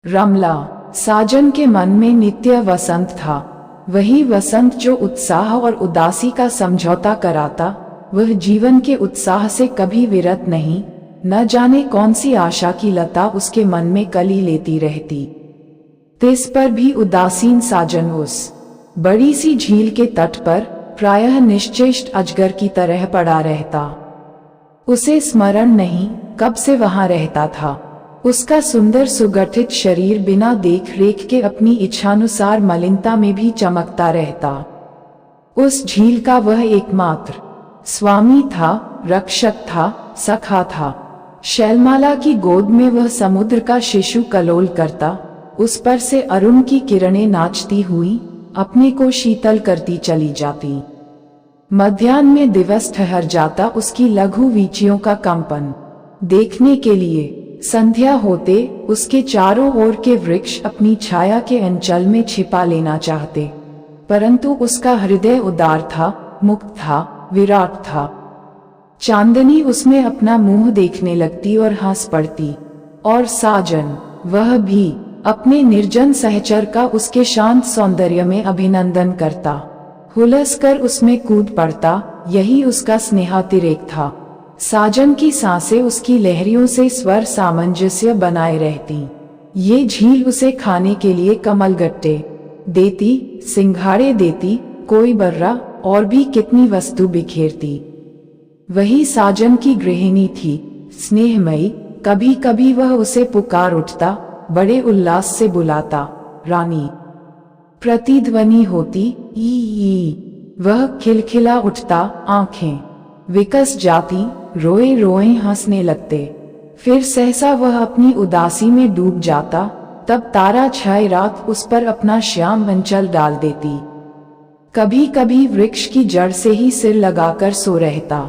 रमला। साजन के मन में नित्य वसंत था, वही वसंत जो उत्साह और उदासी का समझौता कराता। वह जीवन के उत्साह से कभी विरत नहीं, न जाने कौन सी आशा की लता उसके मन में कली लेती रहती। तिस पर भी उदासीन साजन उस बड़ी सी झील के तट पर प्रायः निश्चेष्ट अजगर की तरह पड़ा रहता। उसे स्मरण नहीं कब से वहां रहता था। उसका सुंदर सुगठित शरीर बिना देख रेख के अपनी इच्छानुसार मलिनता में भी चमकता रहता। उस झील का वह एकमात्र स्वामी था, रक्षक था, सखा था। शैलमाला की गोद में वह समुद्र का शिशु कलोल करता। उस पर से अरुण की किरणें नाचती हुई अपने को शीतल करती चली जाती। मध्याह्न में दिवस ठहर जाता उसकी लघु वीचियों का कंपन देखने के लिए। संध्या होते उसके चारों ओर के वृक्ष अपनी छाया के अंचल में छिपा लेना चाहते, परंतु उसका हृदय उदार था, मुक्त था, विराट था। चांदनी उसमें अपना मुंह देखने लगती और हंस पड़ती, और साजन वह भी अपने निर्जन सहचर का उसके शांत सौंदर्य में अभिनंदन करता, हुलस कर उसमें कूद पड़ता। यही उसका स्नेहातिरेक था। साजन की सांसें उसकी लहरियों से स्वर सामंजस्य बनाए रहती। ये झील उसे खाने के लिए कमलगट्टे देती, सिंघाड़े देती, कोई बर्रा और भी कितनी वस्तु बिखेरती। वही साजन की गृहिणी थी, स्नेहमयी। कभी कभी वह उसे पुकार उठता, बड़े उल्लास से बुलाता, रानी। प्रतिध्वनि होती, ई। वह खिलखिला उठता, आंखें विकस जाती, रोए रोए हंसने लगते। फिर सहसा वह अपनी उदासी में डूब जाता। तब तारा छाई रात उस पर अपना श्याम अंचल डाल देती। कभी कभी वृक्ष की जड़ से ही सिर लगाकर सो रहता।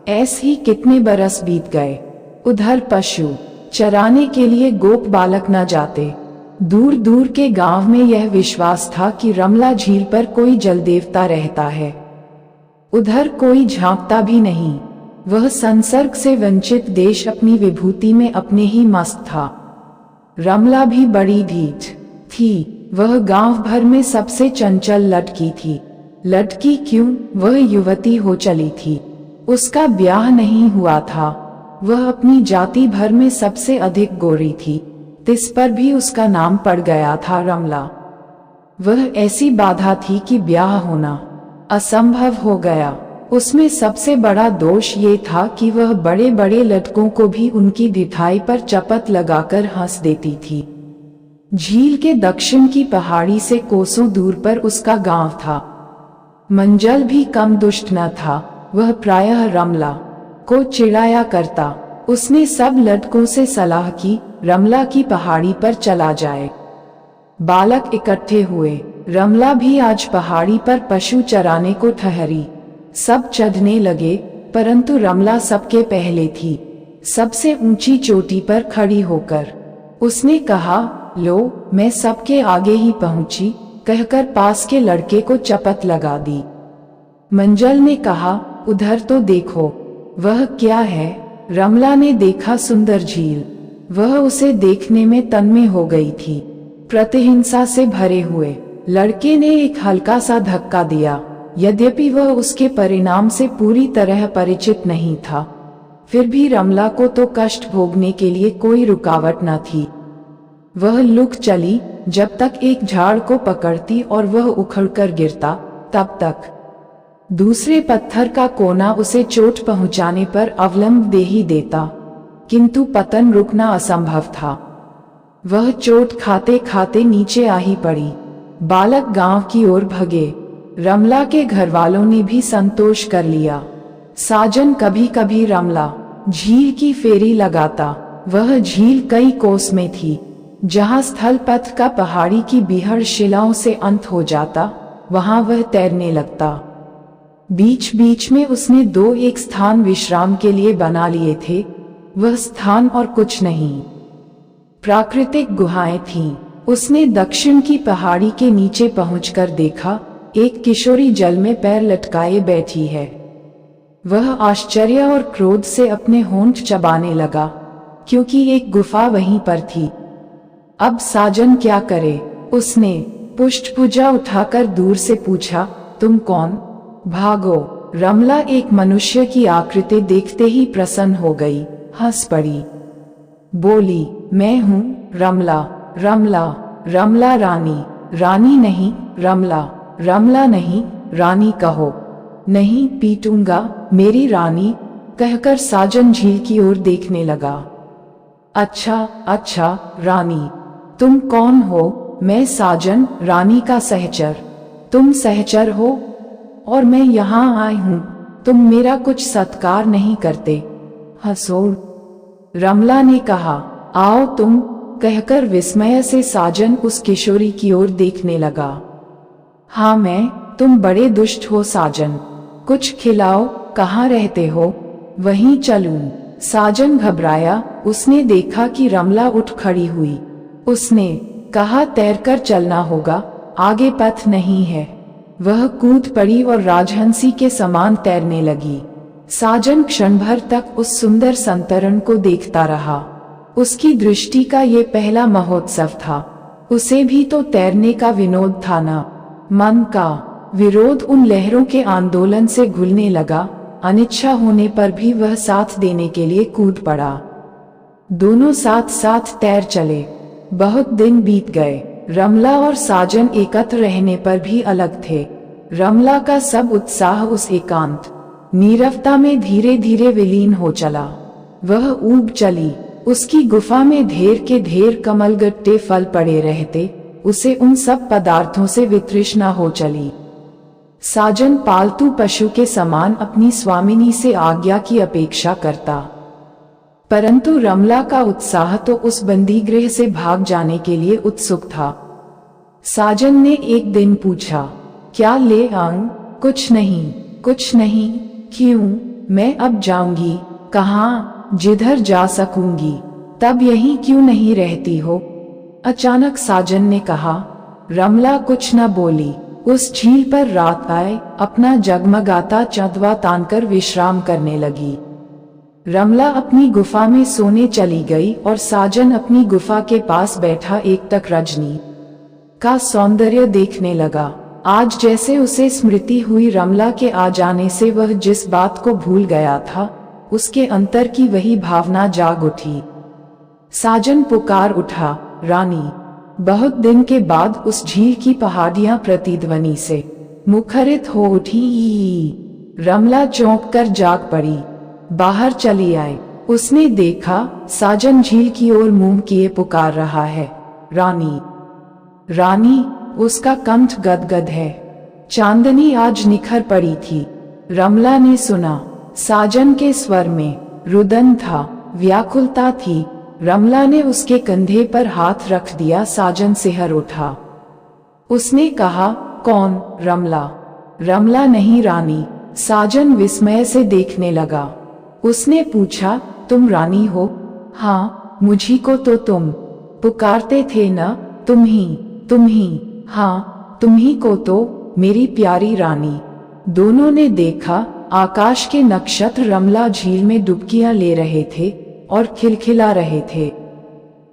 ऐसे ही कितने बरस बीत गए। उधर पशु चराने के लिए गोप बालक न जाते। दूर दूर के गांव में यह विश्वास था कि रमला झील पर कोई जल देवता रहता है। उधर कोई झांकता भी नहीं। वह संसर्ग से वंचित देश अपनी विभूति में अपने ही मस्त था। रमला भी बड़ी ढीठ थी। वह गांव भर में सबसे चंचल लड़की थी। लड़की क्यों, वह युवती हो चली थी। उसका ब्याह नहीं हुआ था। वह अपनी जाति भर में सबसे अधिक गोरी थी। तिस पर भी उसका नाम पड़ गया था रमला। वह ऐसी बाधा थी कि ब्याह होना असंभव हो गया। उसमें सबसे बड़ा दोष ये था कि वह बड़े बड़े लड़कों को भी उनकी ढिठाई पर चपत लगाकर हंस देती थी। झील के दक्षिण की पहाड़ी से कोसों दूर पर उसका गांव था। मंजल भी कम दुष्ट न था। वह प्रायः रमला को चिढ़ाया करता। उसने सब लड़कों से सलाह की, रमला की पहाड़ी पर चला जाए। बालक इकट्ठे हुए। रमला भी आज पहाड़ी पर पशु चराने को ठहरी। सब चढ़ने लगे, परंतु रमला सबके पहले थी। सबसे ऊंची चोटी पर खड़ी होकर उसने कहा, लो मैं सबके आगे ही पहुंची, कहकर पास के लड़के को चपत लगा दी। मंजल ने कहा, उधर तो देखो। वह क्या है? रमला ने देखा, सुंदर झील। वह उसे देखने में तन्मय हो गई थी। प्रतिहिंसा से भरे हुए लड़के ने एक हल्का सा धक्का दिया। यद्यपि वह उसके परिणाम से पूरी तरह परिचित नहीं था, फिर भी रमला को तो कष्ट भोगने के लिए कोई रुकावट न थी। वह लुक चली। जब तक एक झाड़ को पकड़ती और वह उखड़कर गिरता, तब तक दूसरे पत्थर का कोना उसे चोट पहुंचाने पर अवलंब दे ही देता, किंतु पतन रुकना असंभव था। वह चोट खाते खाते नीचे आ ही पड़ी। बालक गांव की ओर भगे। रमला के घरवालों ने भी संतोष कर लिया। साजन कभी कभी रमला झील की फेरी लगाता। वह झील कई कोस में थी। जहाँ स्थल पथ का पहाड़ी की बीहड़ शिलाओं से अंत हो जाता, वहां वह तैरने लगता। बीच बीच में उसने दो एक स्थान विश्राम के लिए बना लिए थे। वह स्थान और कुछ नहीं, प्राकृतिक गुहाएं थीं। उसने दक्षिण की पहाड़ी के नीचे पहुंचकर देखा, एक किशोरी जल में पैर लटकाए बैठी है। वह आश्चर्य और क्रोध से अपने होंठ चबाने लगा, क्योंकि एक गुफा वहीं पर थी। अब साजन क्या करे? उसने पुष्टभुजा उठाकर दूर से पूछा, तुम कौन? भागो। रमला एक मनुष्य की आकृति देखते ही प्रसन्न हो गई, हंस पड़ी, बोली, मैं हूँ रमला। रमला, रमला रानी। रानी नहीं रमला, रमला नहीं रानी कहो। नहीं पीटूंगा मेरी रानी, कहकर साजन झील की ओर देखने लगा। अच्छा अच्छा रानी, तुम कौन हो? मैं साजन, रानी का सहचर। तुम सहचर हो और मैं यहाँ आई हूँ, तुम मेरा कुछ सत्कार नहीं करते। हंसो। रमला ने कहा, आओ तुम, कहकर विस्मय से साजन उस किशोरी की ओर देखने लगा। हाँ मैं, तुम बड़े दुष्ट हो साजन, कुछ खिलाओ, कहाँ रहते हो? वहीं चलूं। साजन घबराया, उसने देखा कि रमला उठ खड़ी हुई। उसने कहा, तैरकर चलना होगा, आगे पथ नहीं है। वह कूद पड़ी और राजहंसी के समान तैरने लगी। साजन क्षण भर तक उस सुंदर संतरण को देखता रहा। उसकी दृष्टि का ये पहला महोत्सव था। उसे भी तो तैरने का विनोद था ना। मन का विरोध उन लहरों के आंदोलन से घुलने लगा। अनिच्छा होने पर भी वह साथ देने के लिए कूद पड़ा। दोनों साथ साथ तैर चले। बहुत दिन बीत गए। रमला और साजन एकत्र रहने पर भी अलग थे। रमला का सब उत्साह उस एकांत नीरवता में धीरे धीरे विलीन हो चला। वह ऊब चली। उसकी गुफा में ढेर के ढेर कमलगट्टे फल पड़े रहते। उसे उन सब पदार्थों से वितृष्णा हो चली। साजन पालतू पशु के समान अपनी स्वामिनी से आज्ञा की अपेक्षा करता, परंतु रमला का उत्साह तो उस बंदीगृह से भाग जाने के लिए उत्सुक था। साजन ने एक दिन पूछा, क्या ले आऊं? कुछ नहीं, कुछ नहीं। क्यों? मैं अब जाऊंगी। कहाँ? जिधर जा सकूंगी। तब यहीं क्यों नहीं रहती हो? अचानक साजन ने कहा। रमला कुछ न बोली। उस झील पर रात आए, अपना जगमगाता चंदवा तानकर विश्राम करने लगी। रमला अपनी गुफा में सोने चली गई और साजन अपनी गुफा के पास बैठा एकटक रजनी का सौंदर्य देखने लगा। आज जैसे उसे स्मृति हुई रमला के आ जाने से वह जिस बात को भूल गया था, उसके अंतर की वही भावना जाग उठी। साजन पुकार उठा, रानी। बहुत दिन के बाद उस झील की पहाड़ियां प्रतिध्वनि से मुखरित हो उठी। रमला चौंक कर जाग पड़ी, बाहर चली आई। उसने देखा साजन झील की ओर मुंह किए पुकार रहा है, रानी। रानी, उसका कंठ गदगद है। चांदनी आज निखर पड़ी थी। रमला ने सुना, साजन के स्वर में रुदन था, व्याकुलता थी। रमला ने उसके कंधे पर हाथ रख दिया। साजन सिहर उठा। उसने कहा, कौन? रमला। रमला नहीं रानी। साजन विस्मय से देखने लगा। उसने पूछा, तुम रानी हो? हाँ, मुझी को तो तुम पुकारते थे न? तुम ही। हाँ, तुम्ही को तो, मेरी प्यारी रानी। दोनों ने देखा, आकाश के नक्षत्र रमला झील में डुबकियां ले रहे थे और खिलखिला रहे थे।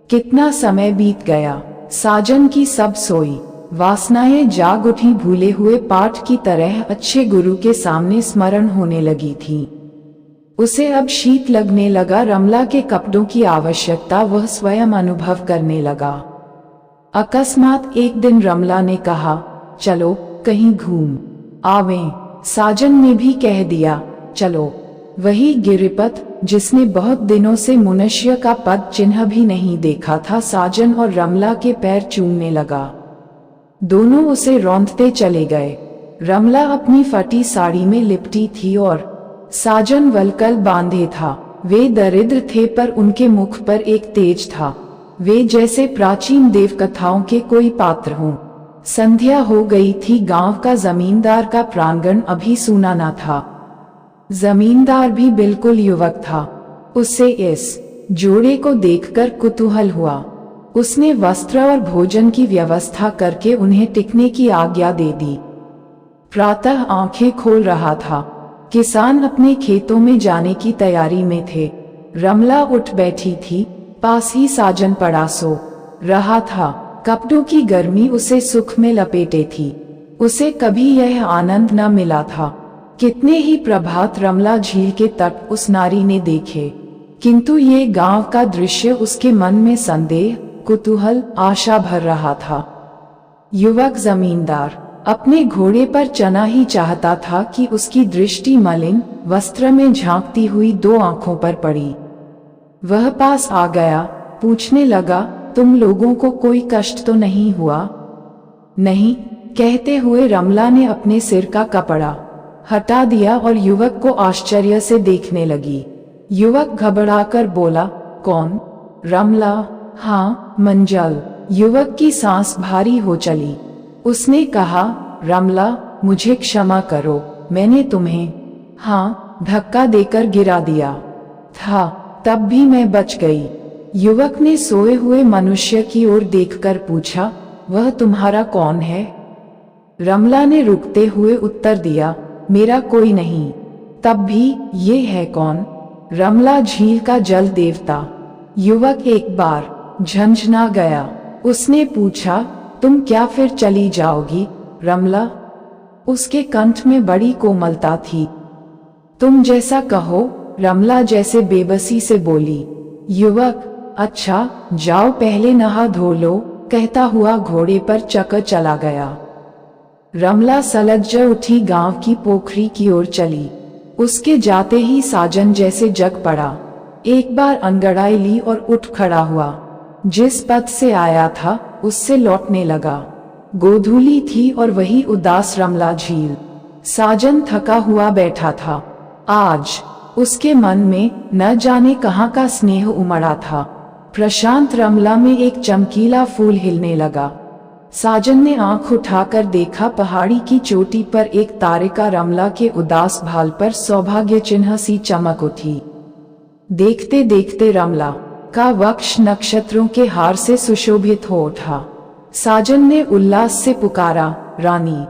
कितना समय बीत गया। साजन की सब सोई वासनाएं जाग उठी। भूले हुए पाठ की तरह अच्छे गुरु के सामने स्मरण होने लगी थी। उसे अब शीत लगने लगा। रमला के कपड़ों की आवश्यकता वह स्वयं अनुभव करने लगा। अकस्मात एक दिन रमला ने कहा, चलो कहीं घूम आवें। साजन ने भी कह दिया, चलो। वही गिरिपथ जिसने बहुत दिनों से मनुष्य का पद चिन्ह भी नहीं देखा था, साजन और रमला के पैर चूमने लगा। दोनों उसे रौंदते चले गए। रमला अपनी फटी साड़ी में लिपटी थी और साजन वलकल बांधे था। वे दरिद्र थे पर उनके मुख पर एक तेज था। वे जैसे प्राचीन देव कथाओं के कोई पात्र हों। संध्या हो गई थी। गांव का जमींदार का प्रांगण अभी सूना न था। जमींदार भी बिल्कुल युवक था। उसे इस जोड़े को देखकर कुतूहल हुआ। उसने वस्त्र और भोजन की व्यवस्था करके उन्हें टिकने की आज्ञा दे दी। प्रातः आंखें खोल रहा था। किसान अपने खेतों में जाने की तैयारी में थे। रमला उठ बैठी थी। पास ही साजन पड़ा सो रहा था। कपड़ों की गर्मी उसे सुख में लपेटे थी। उसे कभी यह आनंद न मिला था। कितने ही प्रभात रमला झील के तट उस नारी ने देखे, किंतु ये गांव का दृश्य उसके मन में संदेह, कुतूहल, आशा भर रहा था। युवक जमींदार अपने घोड़े पर चना ही चाहता था कि उसकी दृष्टि मलिन वस्त्र में झांकती हुई दो आंखों पर पड़ी। वह पास आ गया, पूछने लगा, तुम लोगों को कोई कष्ट तो नहीं हुआ? नहीं, कहते हुए रमला ने अपने सिर का कपड़ा हटा दिया और युवक को आश्चर्य से देखने लगी। युवक घबराकर बोला, कौन? रमला, हाँ, मंजल। युवक की सांस भारी हो चली। उसने कहा, रमला, मुझे क्षमा करो, मैंने तुम्हें धक्का देकर गिरा दिया था, तब भी मैं बच गई। युवक ने सोए हुए मनुष्य की ओर देखकर पूछा, वह तुम्हारा कौन है? रमला ने रुकते हुए उत्तर दिया, मेरा कोई नहीं। तब भी ये है कौन? रमला झील का जल देवता। युवक एक बार झंझना गया। उसने पूछा, तुम क्या फिर चली जाओगी, रमला? उसके कंठ में बड़ी कोमलता थी। तुम जैसा कहो, रमला जैसे बेबसी से बोली। युवक, अच्छा, जाओ पहले नहा धो लो, कहता हुआ घोड़े पर चकर चला गया। रमला सलज्ज उठी गांव की पोखरी की ओर चली। उसके जाते ही साजन जैसे जग पड़ा। एक बार अंगड़ाई ली और उठ खड़ा हुआ। जिस पथ से आया था उससे लौटने लगा। गोधूली थी और वही उदास रमला झील। साजन थका हुआ बैठा था। आज उसके मन में न जाने कहाँ का स्नेह उमड़ा था। प्रशांत रमला में एक चमकीला फूल हिलने लगा। साजन ने आंख उठाकर देखा, पहाड़ी की चोटी पर एक तारिका रमला के उदास भाल पर सौभाग्य चिन्ह सी चमक उठी। देखते देखते रमला का वक्ष नक्षत्रों के हार से सुशोभित हो उठा। साजन ने उल्लास से पुकारा, रानी।